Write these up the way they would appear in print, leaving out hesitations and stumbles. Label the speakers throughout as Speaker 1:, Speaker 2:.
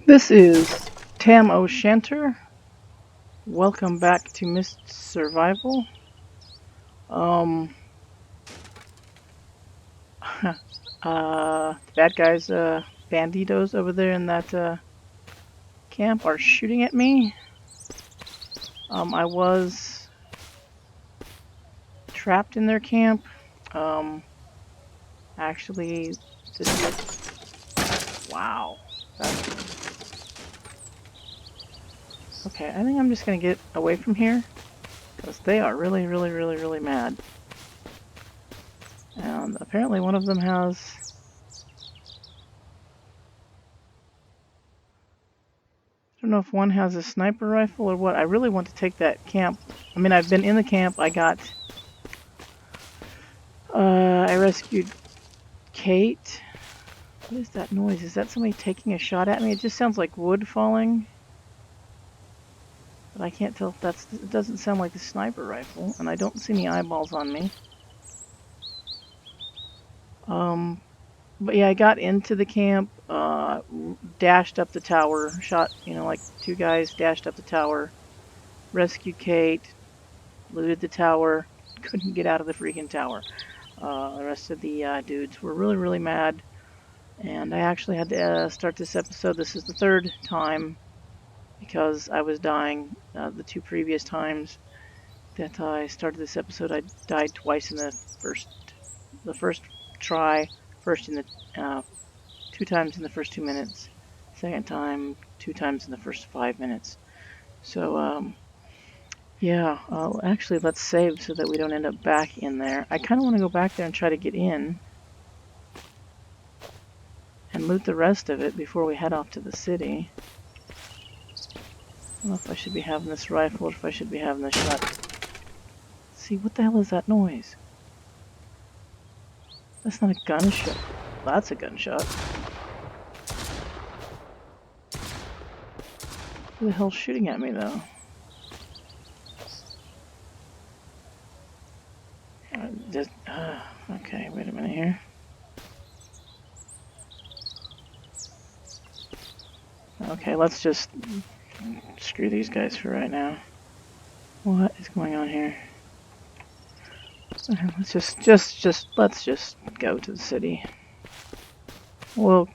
Speaker 1: This is Tam O'Shanter. Welcome back to Mist Survival. Um, the bad guys, banditos over there in that camp are shooting at me. I was trapped in their camp. Um, actually, wow. Okay, I think I'm just gonna get away from here because they are really mad. And apparently one of them has. I don't know if one has a sniper rifle or what. I really want to take that camp. I mean, I've been in the camp. I rescued Kate. What is that noise? Is that somebody taking a shot at me? It just sounds like wood falling. But I can't tell if it doesn't sound like a sniper rifle. And I don't see any eyeballs on me. But yeah, I got into the camp, dashed up the tower, shot, like two guys, dashed up the tower, rescued Kate, looted the tower, couldn't get out of the freaking tower. The rest of the dudes were really mad, and I actually had to start this episode. This is the third time because I was dying the two previous times that I started this episode. I died twice in the first try, first in the uh, 2 times in the first 2 minutes, second time 2 times in the first 5 minutes. So yeah, actually let's save so that we don't end up back in there. I kind of want to go back there and try to get in and loot the rest of it before we head off to the city. I don't know if I should be having this rifle or if I should be having this shot. Let's see, what the hell is that noise? That's not a gunshot. That's a gunshot. Who the hell's shooting at me though? Okay, wait a minute here. Okay, let's just screw these guys for right now. What is going on here? Let's let's just go to the city. Well,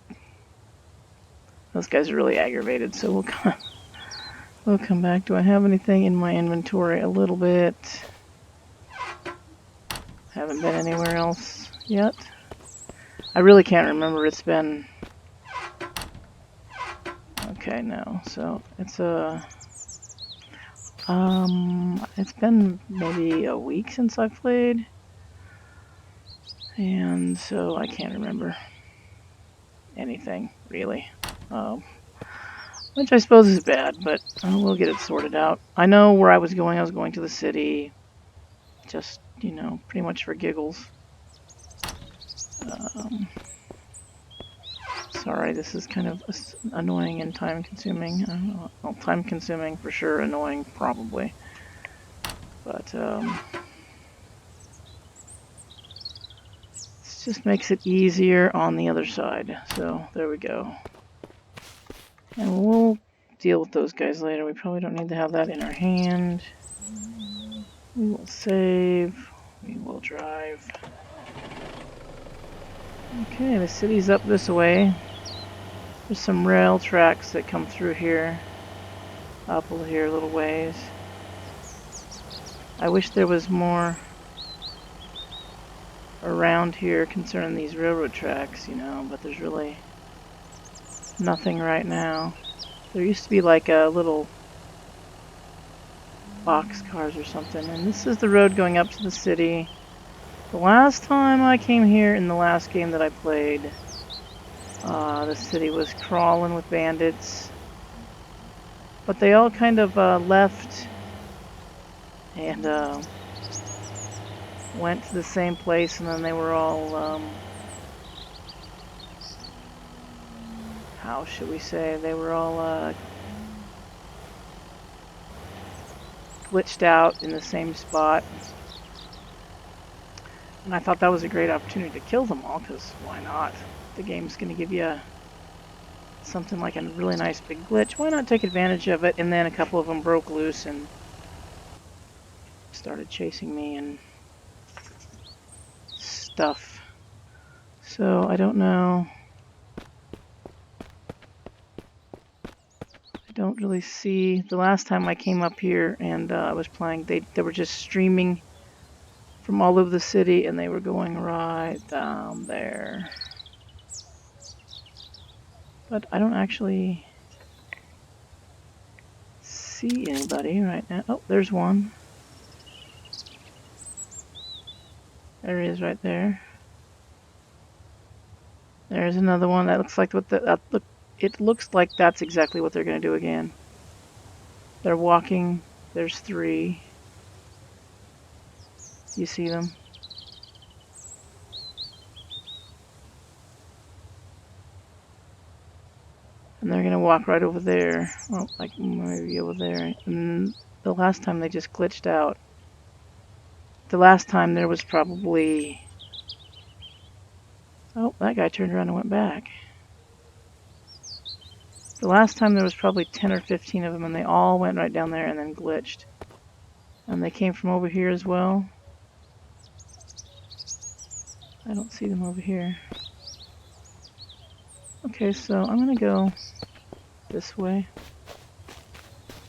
Speaker 1: those guys are really aggravated, so we'll come back. Do I have anything in my inventory? A little bit. Haven't been anywhere else yet. I really can't remember. It's been... Okay, no. So, it's been maybe a week since I played. And so I can't remember anything, really. Which I suppose is bad, but we'll get it sorted out. I know where I was going. I was going to the city. Just, pretty much for giggles. Sorry, this is kind of annoying and time-consuming. Well, time-consuming for sure, annoying probably. But, this just makes it easier on the other side. So, there we go. And we'll deal with those guys later. We probably don't need to have that in our hand. We will save. We will drive. Okay, the city's up this way. There's some rail tracks that come through here. Up here a little ways. I wish there was more around here concerning these railroad tracks, but there's really nothing right now. There used to be like a little box cars or something, and this is the road going up to the city. The last time I came here in the last game that I played, the city was crawling with bandits, but they all kind of left and went to the same place, and then they were all, how should we say, they were all glitched out in the same spot. And I thought that was a great opportunity to kill them all, because why not? The game's going to give you something like a really nice big glitch, why not take advantage of it? And then a couple of them broke loose and started chasing me and stuff. So I don't know. I don't really see. The last time I came up here and I was playing, they were just streaming from all over the city and they were going right down there. But I don't actually see anybody right now. Oh, there's one. There he is right there. There's another one. That looks like what look. It looks like that's exactly what they're going to do again. They're walking. There's 3. You see them? And they're going to walk right over there. Well, like maybe over there. And the last time they just glitched out. The last time there was probably... Oh, that guy turned around and went back. The last time there was probably 10 or 15 of them, and they all went right down there and then glitched. And they came from over here as well. I don't see them over here. Okay, so I'm going to go this way.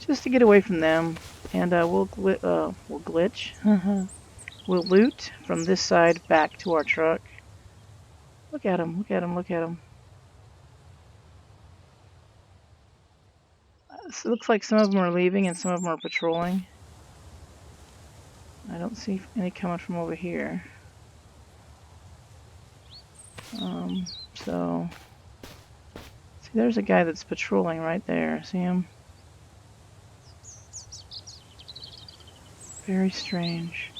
Speaker 1: Just to get away from them. And we'll glitch. We'll loot from this side back to our truck. Look at him, look at him, look at him. So it looks like some of them are leaving and some of them are patrolling. I don't see any coming from over here. So, see, there's a guy that's patrolling right there. See him? Very strange.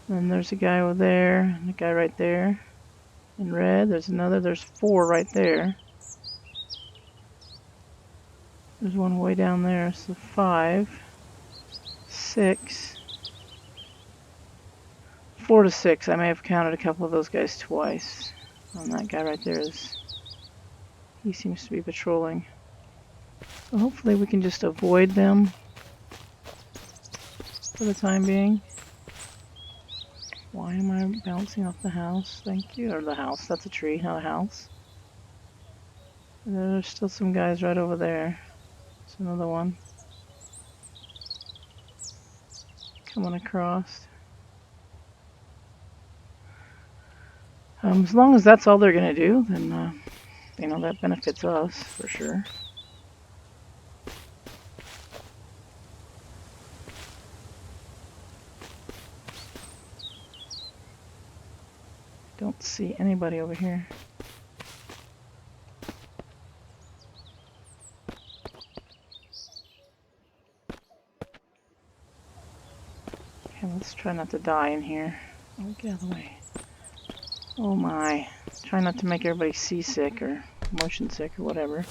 Speaker 1: And there's a guy over there, and a guy right there in red. There's another. There's 4 right there. There's one way down there. So 5, 6, 4 to 6. I may have counted a couple of those guys twice. And that guy right there he seems to be patrolling. So hopefully we can just avoid them for the time being. Why am I bouncing off the house? Thank you. Or the house. That's a tree, not a house. And there's still some guys right over there. There's another one coming across. As long as that's all they're going to do, then, you know, that benefits us for sure. Don't see anybody over here. Okay, let's try not to die in here. Oh, get out of the way. Oh my. Try not to make everybody seasick or motion sick or whatever.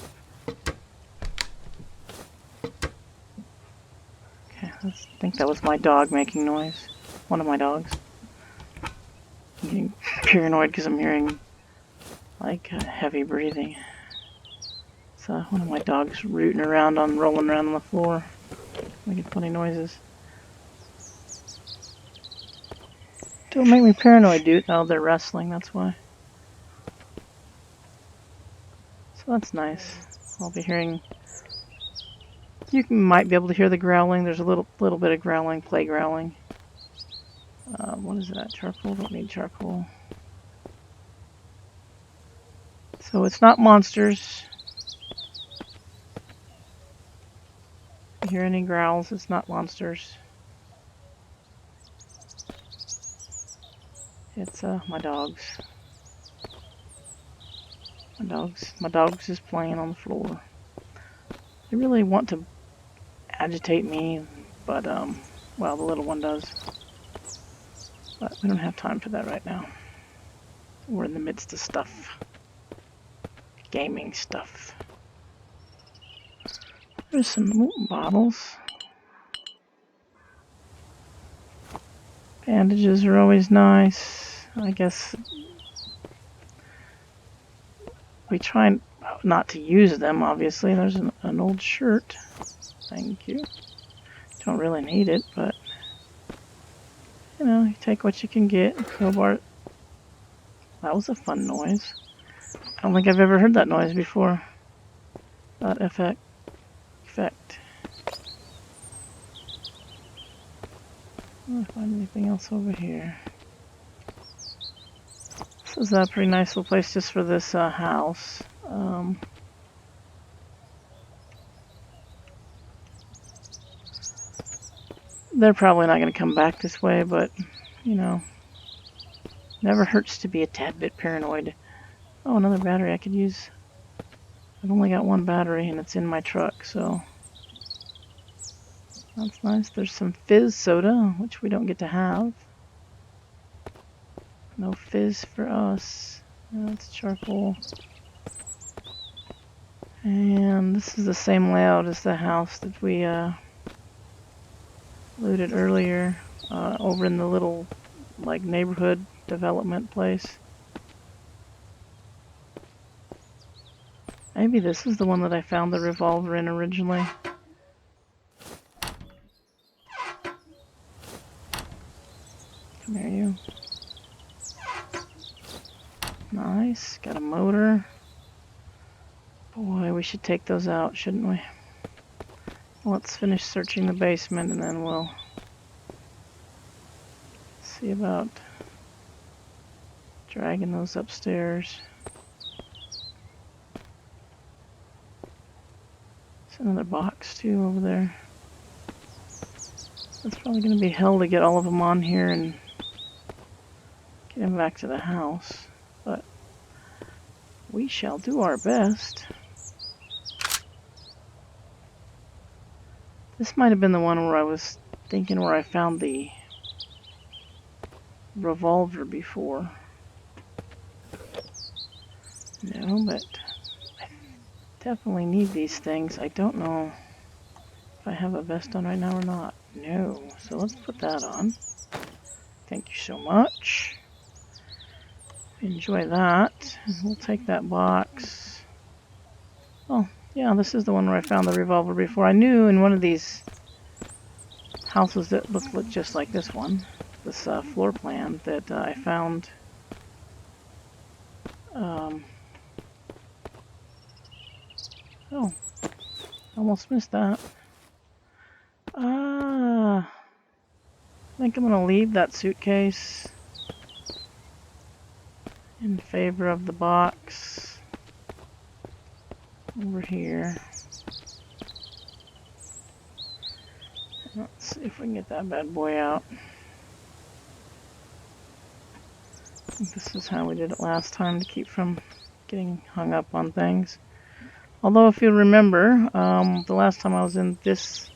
Speaker 1: Okay, I think that was my dog making noise. One of my dogs. I'm getting paranoid because I'm hearing like heavy breathing. So one of my dogs rooting around rolling around on the floor, making funny noises. Don't make me paranoid, dude. Oh, they're wrestling, that's why. So that's nice. I'll be hearing... You might be able to hear the growling. There's a little bit of growling, play growling. What is that? Charcoal? Don't need charcoal. So it's not monsters. If you hear any growls, it's not monsters. It's my dogs. My dogs is playing on the floor. They really want to agitate me, but well, the little one does. But we don't have time for that right now. We're in the midst of stuff. Gaming stuff. There's some bottles. Bandages are always nice. I guess we try and... Oh, not to use them, obviously. There's an old shirt. Thank you. Don't really need it, but you know, you take what you can get. Crowbar. That was a fun noise. I don't think I've ever heard that noise before. That effect. I don't find anything else over here. This is a pretty nice little place just for this house. They're probably not going to come back this way, but you know, never hurts to be a tad bit paranoid. Oh, another battery I could use. I've only got one battery and it's in my truck, so that's nice. There's some fizz soda, which we don't get to have. No fizz for us. That's charcoal. And this is the same layout as the house that we looted earlier, over in the little like neighborhood development place. Maybe this is the one that I found the revolver in originally. Come here, you. Nice. Got a motor. Boy, we should take those out, shouldn't we? Let's finish searching the basement and then we'll see about dragging those upstairs. There's another box too over there. It's probably going to be hell to get all of them on here and get them back to the house, but we shall do our best. This might have been the one where I was thinking where I found the revolver before. No, but I definitely need these things. I don't know if I have a vest on right now or not. No, so let's put that on. Thank you so much. Enjoy that. We'll take that box. Oh, yeah, this is the one where I found the revolver before. I knew in one of these houses that looked just like this one, this floor plan, that I found oh, almost missed that. I think I'm going to leave that suitcase in favor of the box over here. Let's see if we can get that bad boy out. I think this is how we did it last time to keep from getting hung up on things. Although if you remember, the last time I was in this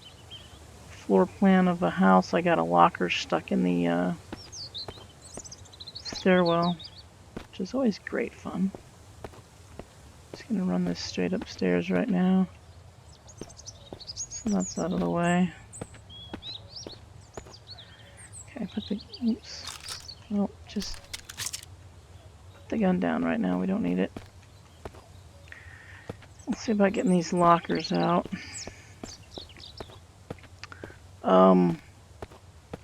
Speaker 1: floor plan of a house, I got a locker stuck in the stairwell, which is always great fun. Just gonna run this straight upstairs right now. So that's out of the way. Okay, put the, oops. Oh, just put the gun down right now, we don't need it. Let's see about getting these lockers out.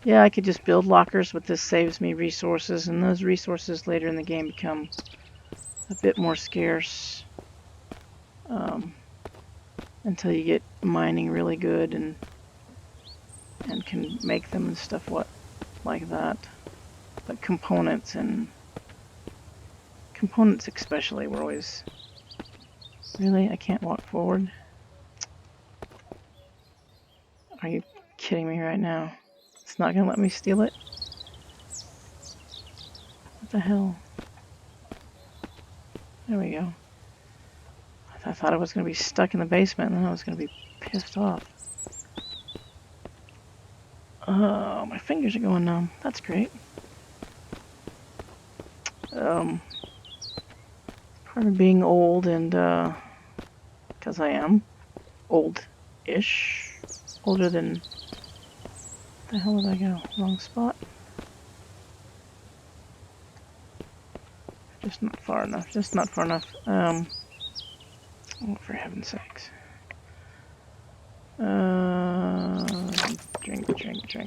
Speaker 1: Yeah, I could just build lockers, but this saves me resources, and those resources later in the game become a bit more scarce until you get mining really good and can make them and stuff like that. But components especially were always... Really? I can't walk forward? Are you kidding me right now? It's not gonna let me steal it? What the hell? There we go. I thought I was gonna be stuck in the basement and then I was gonna be pissed off. Oh, my fingers are going numb. That's great. Part of being old and, because I am old-ish. Older than... the hell did I go? Wrong spot? Just not far enough. Oh, for heaven's sakes.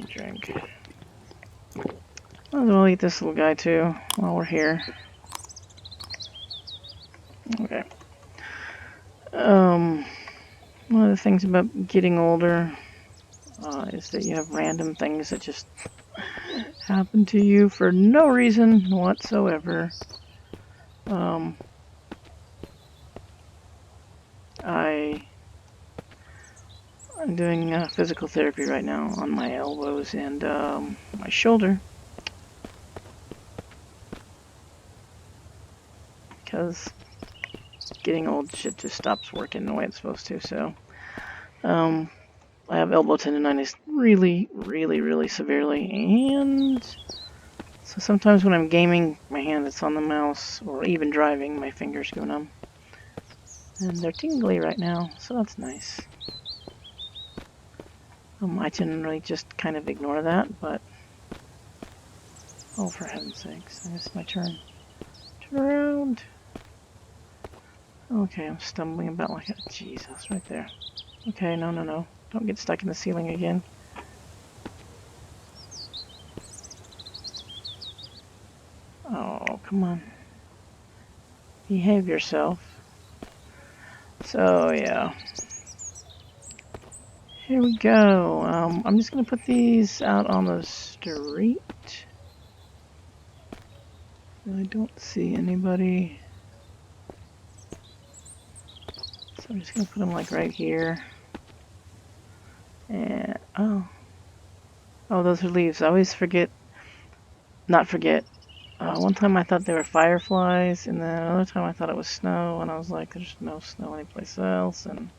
Speaker 1: Drink. Might as well eat this little guy too while we're here. Okay. One of the things about getting older is that you have random things that just happen to you for no reason whatsoever. I'm doing physical therapy right now on my elbows and my shoulder because getting old, shit just stops working the way it's supposed to. So I have elbow tendonitis really severely, and so sometimes when I'm gaming, my hand is on the mouse, or even driving, my fingers go numb. And they're tingly right now, so that's nice. I generally just kind of ignore that, but... Oh, for heaven's sakes, I missed my turn. Turn around! Okay, I'm stumbling about like that. Jesus, right there. Okay, no. Don't get stuck in the ceiling again. Oh, come on. Behave yourself. So, yeah. Here we go. I'm just going to put these out on the street. I don't see anybody. So I'm just going to put them like right here. And, oh, those are leaves. I always forget. One time I thought they were fireflies, and then another time I thought it was snow, and I was like, there's no snow anyplace else, and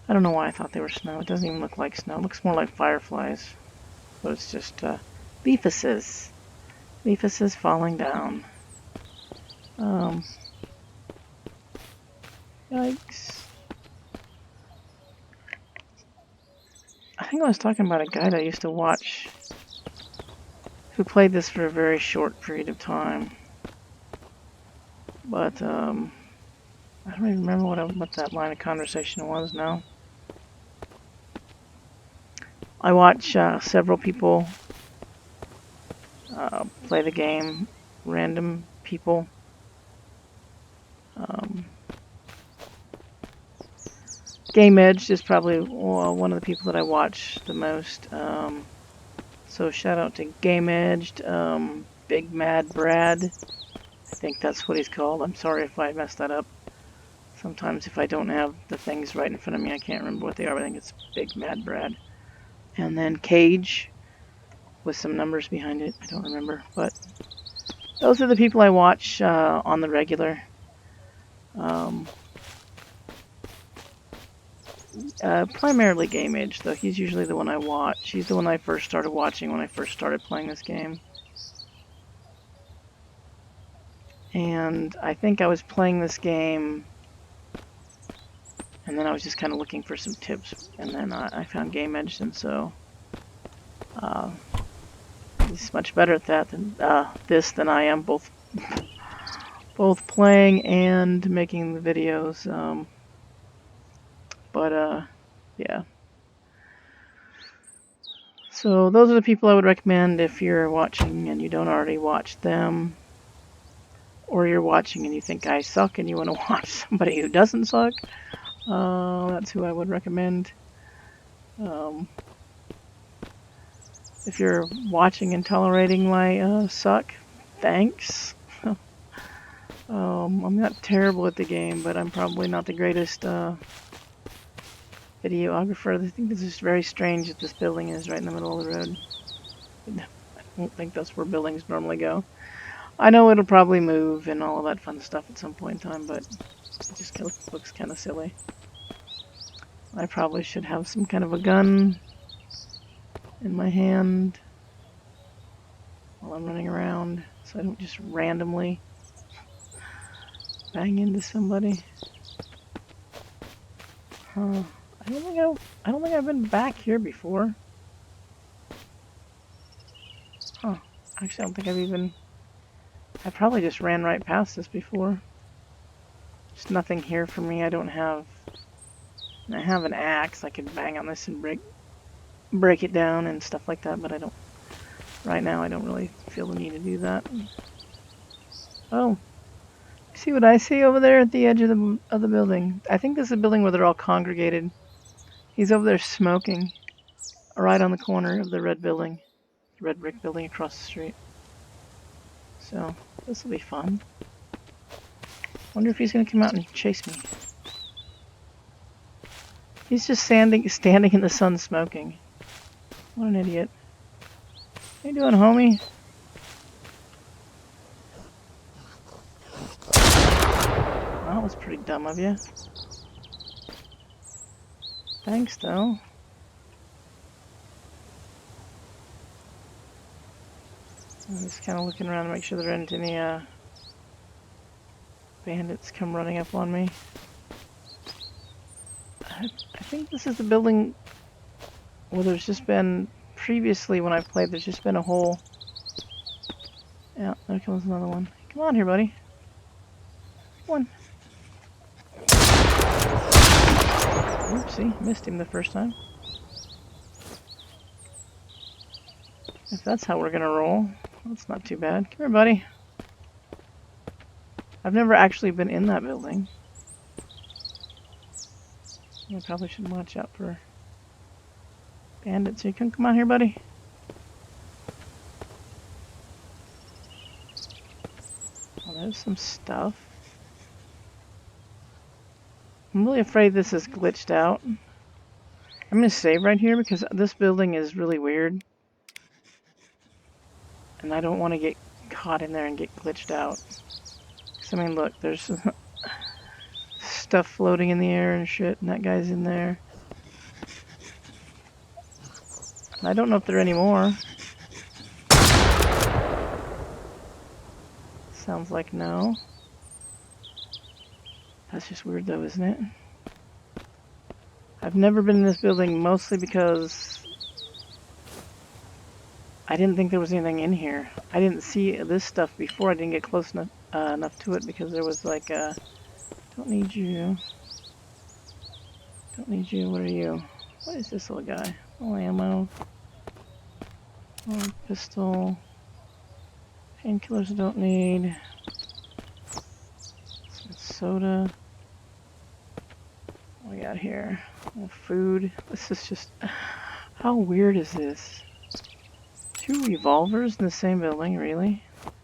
Speaker 1: I don't know why I thought they were snow. It doesn't even look like snow. It looks more like fireflies, but it's just leafuses. Leafuses falling down. Yikes. I think I was talking about a guy that I used to watch who played this for a very short period of time. But, I don't even remember what that line of conversation was now. I watch several people play the game, random people. Game Edge is probably one of the people that I watch the most. So shout out to Game Edged, Big Mad Brad. I think that's what he's called. I'm sorry if I messed that up. Sometimes if I don't have the things right in front of me, I can't remember what they are. I think it's Big Mad Brad. And then Cage with some numbers behind it. I don't remember, but those are the people I watch on the regular. Primarily Game Age, though. He's usually the one I watch. He's the one I first started watching when I first started playing this game. And I think I was playing this game, and then I was just kind of looking for some tips, and then I found Game Edge, and so he's much better at that than than I am, both playing and making the videos. Yeah. So those are the people I would recommend if you're watching and you don't already watch them, or you're watching and you think I suck and you want to watch somebody who doesn't suck. That's who I would recommend. If you're watching and tolerating my suck, thanks. I'm not terrible at the game, but I'm probably not the greatest videographer. I think this is very strange that this building is right in the middle of the road. I don't think that's where buildings normally go. I know it'll probably move and all of that fun stuff at some point in time, but it just looks kind of silly. I probably should have some kind of a gun in my hand while I'm running around, so I don't just randomly bang into somebody. Huh. I don't think I've been back here before. Huh. Actually, I don't think I probably just ran right past this before. There's nothing here for me. I have an axe. I could bang on this and break it down and stuff like that, but I don't. Right now, I don't really feel the need to do that. Oh, see what I see over there at the edge of the building? I think this is a building where they're all congregated. He's over there smoking, right on the corner of the red building, the red brick building across the street. So this will be fun. Wonder if he's gonna come out and chase me. He's just standing in the sun smoking. What an idiot. How you doing, homie? Well, that was pretty dumb of you. Thanks, though. I'm just kind of looking around to make sure there aren't any bandits come running up on me. I think this is the building where there's just been, previously when I've played, there's just been a hole. Yeah, there comes another one. Come on here, buddy. Come on. Oopsie, missed him the first time. If that's how we're gonna roll, that's not too bad. Come here, buddy. I've never actually been in that building. I probably should watch out for bandits. You can come on here, buddy. Oh, there's some stuff. I'm really afraid this is glitched out. I'm gonna save right here because this building is really weird. And I don't want to get caught in there and get glitched out. Because, I mean, look, there's stuff floating in the air and shit, and that guy's in there. And I don't know if there are any more. Sounds like no. That's just weird though, isn't it? I've never been in this building mostly because I didn't think there was anything in here. I didn't see this stuff before. I didn't get close enough to it because there was like a... Don't need you. Don't need you. What are you? What is this little guy? Oh, ammo. Oh, pistol. Painkillers I don't need. Some soda. What we got here? Oh, food. This is just... How weird is this? 2 revolvers in the same building, really?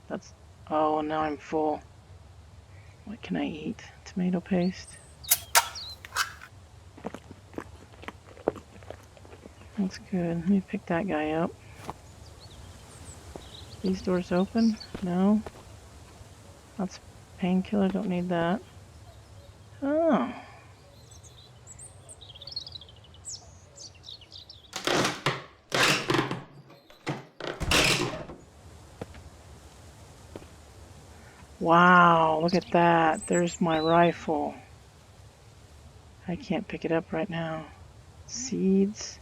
Speaker 1: That's... Oh, now I'm full. What can I eat? Tomato paste. That's good. Let me pick that guy up. These doors open? No. That's painkiller, don't need that. Oh. Wow, look at that. There's my rifle. I can't pick it up right now. Seeds.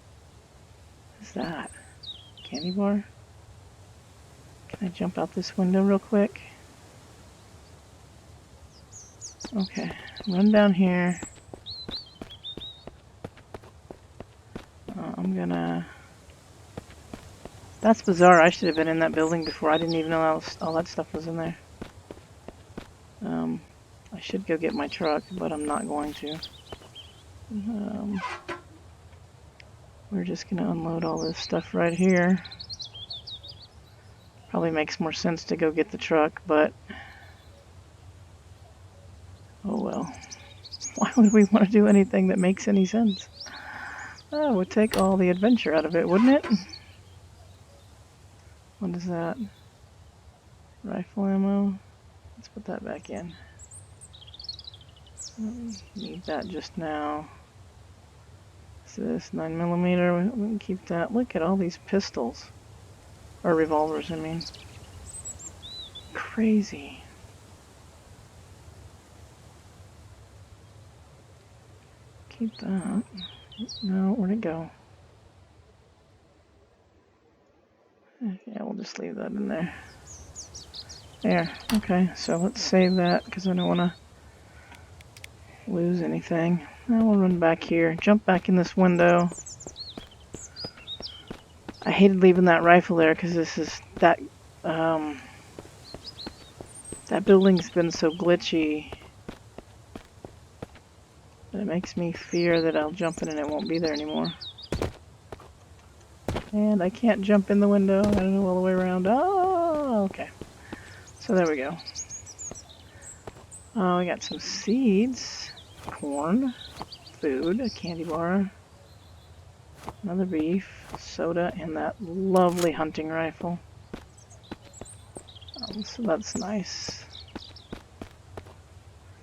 Speaker 1: What's that? Candy bar? Can I jump out this window real quick? Okay, run down here. I'm gonna... That's bizarre. I should have been in that building before. I didn't even know all that stuff was in there. I should go get my truck, but I'm not going to. We're just gonna unload all this stuff right here. Probably makes more sense to go get the truck, but... Oh well. Why would we want to do anything that makes any sense? That would take all the adventure out of it, wouldn't it? What is that? Rifle ammo? Let's put that back in. Need that just now. What's this? 9mm. We can keep that. Look at all these pistols. Or revolvers, I mean. Crazy. Keep that. No, where'd it go? Yeah, we'll just leave that in there. There. Okay, so let's save that because I don't want to lose anything. Now we'll run back here, jump back in this window. I hated leaving that rifle there because that building's been so glitchy that it makes me fear that I'll jump in and it won't be there anymore. And I can't jump in the window. I don't know all the way around. Oh, okay. So there we go. We got some seeds, corn, food, a candy bar, another beef, soda, and that lovely hunting rifle. So that's nice.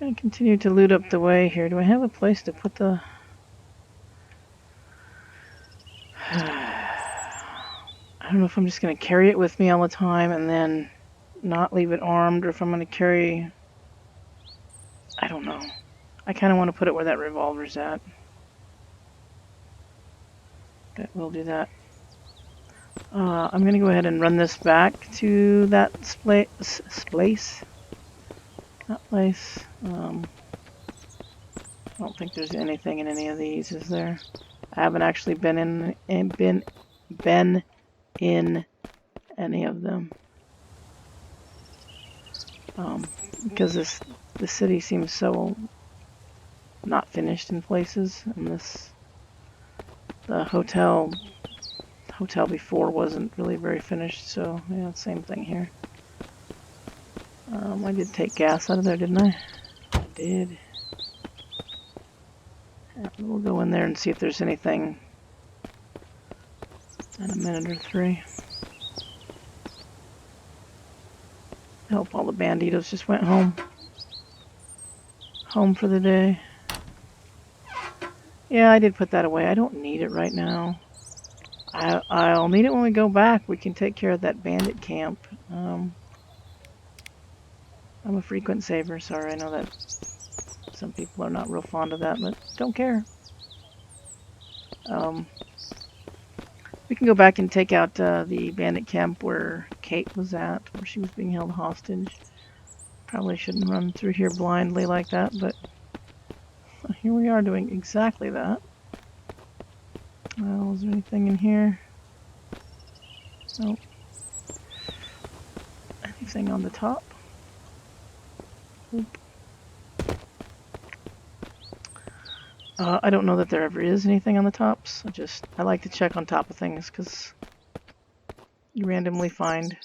Speaker 1: I'm going to continue to loot up the way here. Do I have a place to put the... I don't know if I'm just going to carry it with me all the time and then not leave it armed, or if I'm going to carry... I don't know. I kind of want to put it where that revolver's at. But we'll do that. I'm going to go ahead and run this back to that place. That place. I don't think there's anything in any of these, is there? I haven't actually been in any of them. Because the city seems so not finished in places, and the hotel before wasn't really very finished, so yeah, same thing here. I did take gas out of there, didn't I? I did. Yeah, we'll go in there and see if there's anything in a minute or three. I hope all the banditos just went home. Home for the day. Yeah, I did put that away. I don't need it right now. I'll need it when we go back. We can take care of that bandit camp. I'm a frequent saver. Sorry, I know that some people are not real fond of that, but don't care. We can go back and take out the bandit camp where Kate was at, where she was being held hostage. Probably shouldn't run through here blindly like that, but here we are doing exactly that. Well, is there anything in here? Nope. Anything on the top? Oop. I don't know that there ever is anything on the tops. I like to check on top of things because you randomly find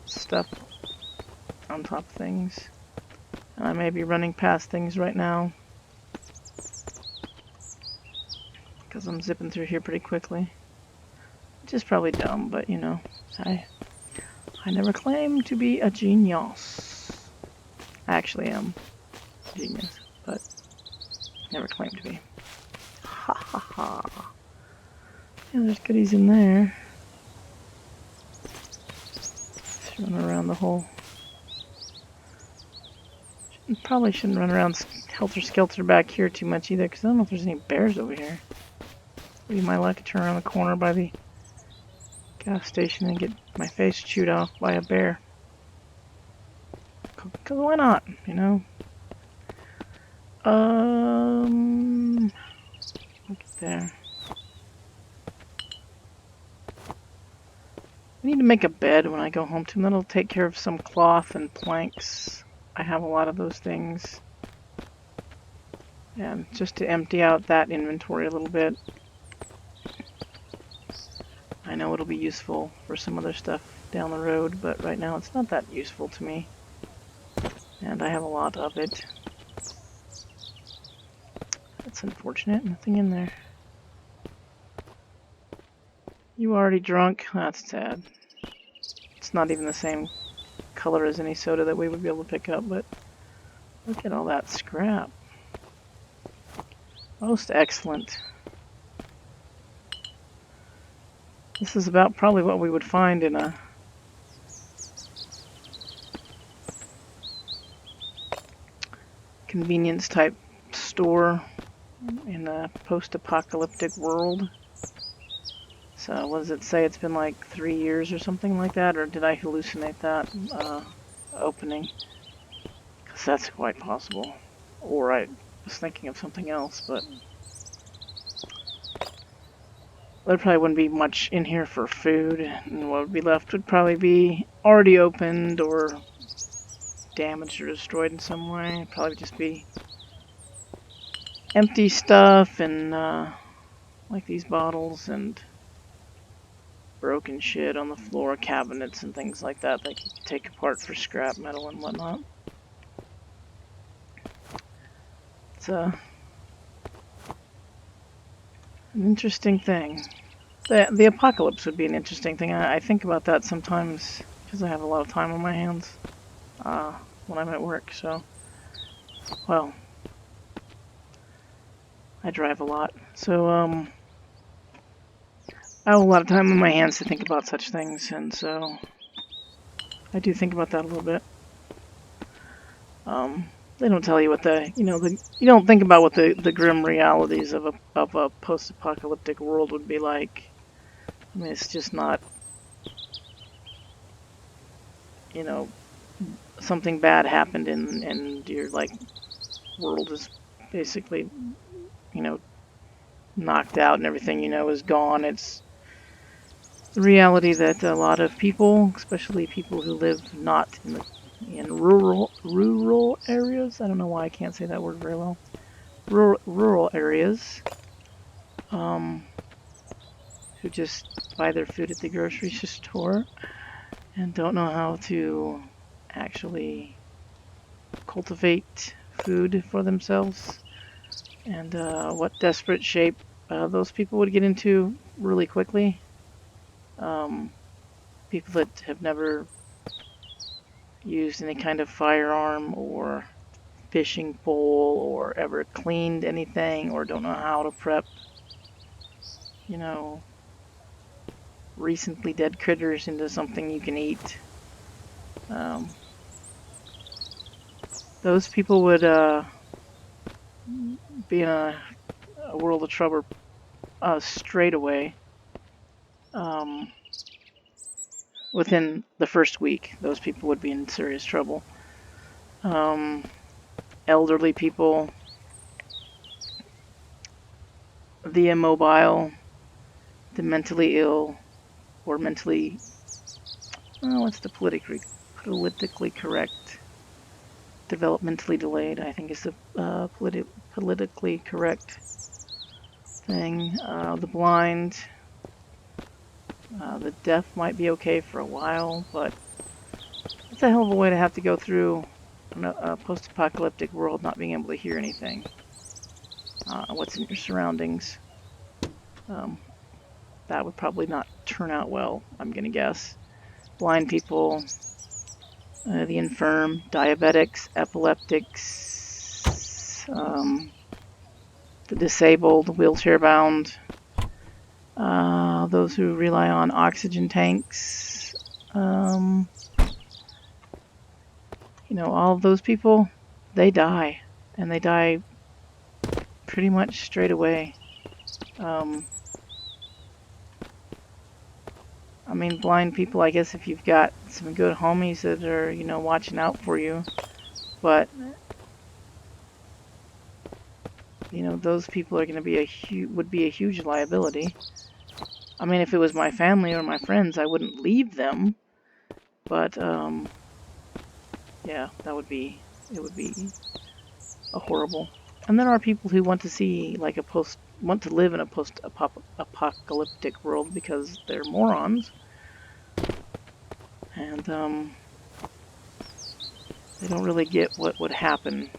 Speaker 1: stuff on top of things. And I may be running past things right now because I'm zipping through here pretty quickly. Which is probably dumb, but you know, I never claim to be a genius. I actually am a genius, but never claim to be. Ha ha ha. Yeah, there's goodies in there. Just run around the whole... Probably shouldn't run around helter-skelter back here too much either, because I don't know if there's any bears over here. Maybe my luck to turn around the corner by the gas station and get my face chewed off by a bear. Because why not, you know? Look at there. I need to make a bed when I go home to, and that'll take care of some cloth and planks. I have a lot of those things. And just to empty out that inventory a little bit. I know it'll be useful for some other stuff down the road, but right now it's not that useful to me. And I have a lot of it. That's unfortunate. Nothing in there. You already drunk? That's sad. It's not even the same color as any soda that we would be able to pick up, but look at all that scrap. Most excellent. This is about probably what we would find in a convenience type store in a post-apocalyptic world. So what does it say? It's been like 3 years or something like that, or did I hallucinate that opening? Because that's quite possible. Or I was thinking of something else, but there probably wouldn't be much in here for food, and what would be left would probably be already opened or damaged or destroyed in some way. It'd probably just be empty stuff and like these bottles and broken shit on the floor, cabinets and things like that that you could take apart for scrap metal and whatnot. It's an interesting thing. The apocalypse would be an interesting thing. I think about that sometimes because I have a lot of time on my hands when I'm at work. So, well, I drive a lot, so I have a lot of time on my hands to think about such things, and so I do think about that a little bit. They don't tell you what you don't think about what the grim realities of a post-apocalyptic world would be like. I mean, it's just not, something bad happened and your like world is basically, knocked out and everything is gone. It's the reality that a lot of people, especially people who live not in rural areas. I don't know why I can't say that word very well. Rural areas, who just buy their food at the grocery store and don't know how to actually cultivate food for themselves, and what desperate shape those people would get into really quickly. People that have never used any kind of firearm or fishing pole or ever cleaned anything or don't know how to prep, you know, recently dead critters into something you can eat. Those people would be in a world of trouble straight away. Within the first week, those people would be in serious trouble. Elderly people, the immobile, the mentally ill, or mentally, what's the politically correct? Developmentally delayed, I think, is the politically correct thing. The blind, the deaf might be okay for a while, but it's a hell of a way to have to go through a post-apocalyptic world not being able to hear anything. What's in your surroundings. That would probably not turn out well, I'm going to guess. Blind people, the infirm, diabetics, epileptics, the disabled, wheelchair-bound, those who rely on oxygen tanks, all of those people, they die, and they die pretty much straight away. I mean, blind people, I guess if you've got some good homies that are, watching out for you, but, those people are going to be would be a huge liability. I mean, if it was my family or my friends, I wouldn't leave them, but, yeah, it would be a horrible. And there are people who want to see, like, want to live in a post-apocalyptic world because they're morons. And, they don't really get what would happen.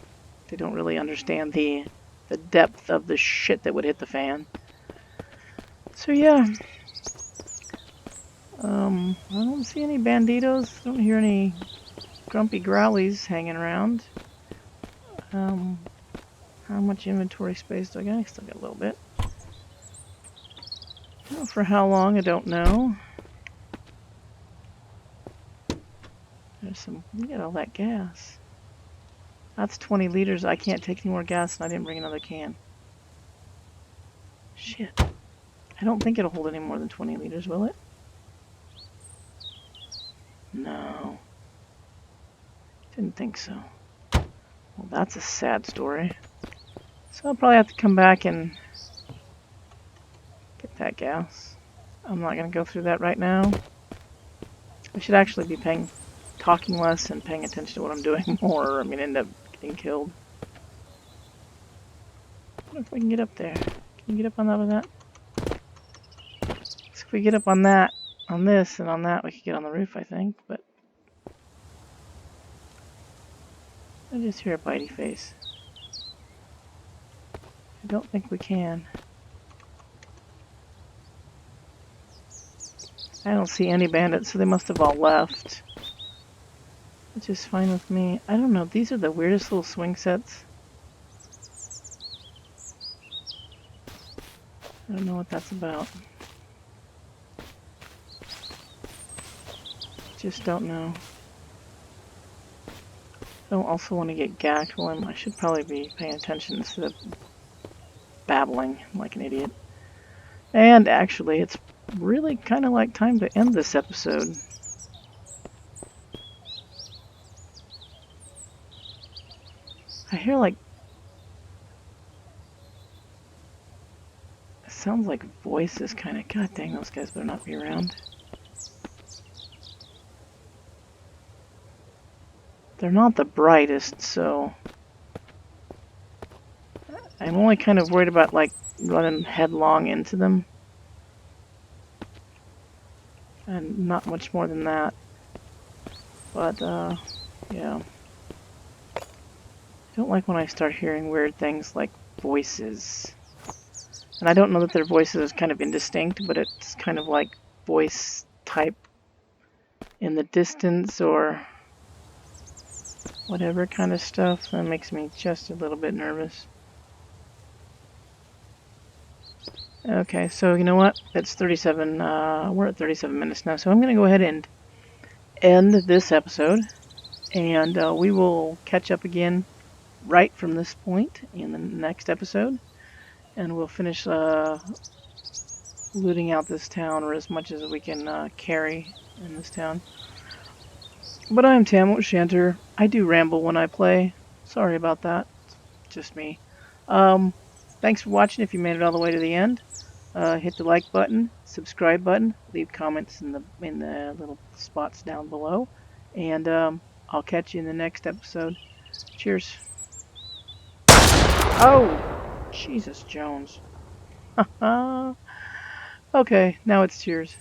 Speaker 1: They don't really understand the depth of the shit that would hit the fan. So, yeah. I don't see any banditos. I don't hear any grumpy growlies hanging around. How much inventory space do I got? I still got a little bit. For how long, I don't know. Look at all that gas. That's 20 liters. I can't take any more gas, and I didn't bring another can. Shit. I don't think it'll hold any more than 20 liters, will it? No. Didn't think so. Well, that's a sad story. So I'll probably have to come back and get that gas. I'm not going to go through that right now. I should actually be talking less and paying attention to what I'm doing more. I'm going to end up getting killed. I wonder if we can get up there. Can you get up on top of that? So if we get up on that, on this, and on that, we could get on the roof, I think. But I just hear a bitey face. I don't think we can. I don't see any bandits, so they must have all left. Which is fine with me. I don't know, these are the weirdest little swing sets. I don't know what that's about. Just don't know. I don't also want to get gacked while I should probably be paying attention instead of babbling like an idiot. And actually, it's really kind of like time to end this episode. I hear like... It sounds like voices kind of... God dang, those guys better not be around. They're not the brightest, so... I'm only kind of worried about like running headlong into them. And not much more than that. But, yeah. I don't like when I start hearing weird things like voices. And I don't know that their voices is kind of indistinct, but it's kind of like voice type in the distance or whatever kind of stuff. That makes me just a little bit nervous. Okay, so you know what? It's 37, we're at 37 minutes now, so I'm going to go ahead and end this episode. And we will catch up again right from this point in the next episode. And we'll finish looting out this town, or as much as we can carry in this town. But I'm Tam Shanter. I do ramble when I play. Sorry about that. It's just me. Thanks for watching. If you made it all the way to the end, hit the like button, subscribe button, leave comments in the little spots down below, and I'll catch you in the next episode. Cheers. Oh, Jesus Jones. Okay, now it's cheers.